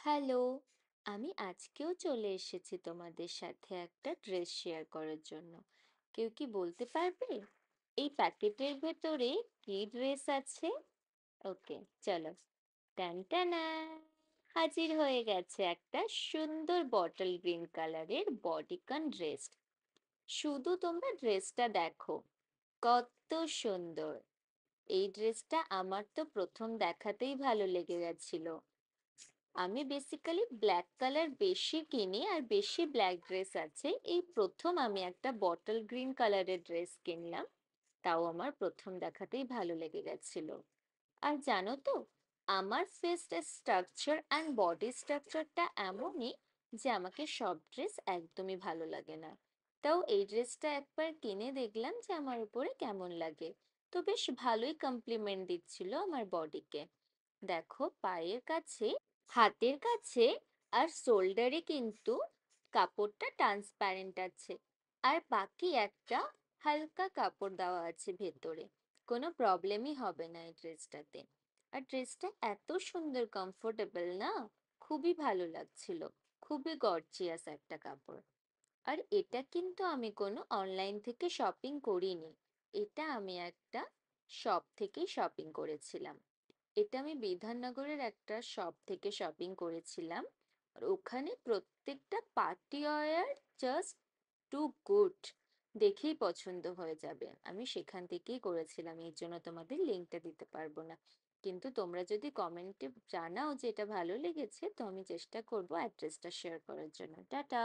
Hello, আমি আজকেও চলে এসেছি তোমাদের সাথে একটা ড্রেস শেয়ার করার জন্য। কেউ কি বলতে পারবে এই প্যাকেটের ভেতরে কি ড্রেস আছে? ওকে, চলো। টান টানা, হাজির হয়ে গেছে একটা সুন্দর বটল গ্রিন কালারের বডিকন ড্রেস। শুধু তোমরা ড্রেসটা দেখো, কত সুন্দর! এই ড্রেসটা আমার তো প্রথম দেখাতেই ভালো লেগে গেছিল। আমি বেসিক্যালি ব্ল্যাক কালার বেশি কিনি আর বেশি ব্ল্যাক ড্রেস আছে। এই প্রথম আমি একটা বটল গ্রিন কালারের ড্রেস কিনলাম, তাও আমার প্রথম দেখাতেই ভালো লেগে গেছিল। আর জানো তো, আমার ফেস স্ট্রাকচার অ্যান্ড বডি স্ট্রাকচারটা এমনই যে আমাকে সব ড্রেস একদমই ভালো লাগে না। তাও এই ড্রেসটা একবার কিনে দেখলাম যে আমার উপরে কেমন লাগে। তো বেশ ভালোই কমপ্লিমেন্ট দিচ্ছিল আমার বডিকে। দেখো, পায়ের কাছে, হাতের কাছে আর শোল্ডারে কিন্তু কাপড়টা ট্রান্সপ্যারেন্ট আছে, আর বাকি একটা হালকা কাপড় দেওয়া আছে ভেতরে। কোনো প্রবলেমই হবে না এই ড্রেসটাতে। আর ড্রেসটা এত সুন্দর কমফোর্টেবল না, খুবই ভালো লাগছিল। খুবই গর্জিয়াস একটা কাপড়। আর এটা কিন্তু আমি কোনো অনলাইন থেকে শপিং করিনি, এটা আমি একটা শপ থেকেই শপিং করেছিলাম। এটা আমি বিধাননগরের একটা শপ থেকে শপিং করেছিলাম। আর ওখানে প্রত্যেকটা party were just too good, দেখেই পছন্দ হয়ে যাবে। আমি সেখান থেকেই করেছিলাম, এই জন্য তোমাদের লিঙ্কটা দিতে পারবো না। কিন্তু তোমরা যদি কমেন্টে জানাও যে এটা ভালো লেগেছে, তো আমি চেষ্টা করবো অ্যাড্রেসটা শেয়ার করার জন্য। টাটা।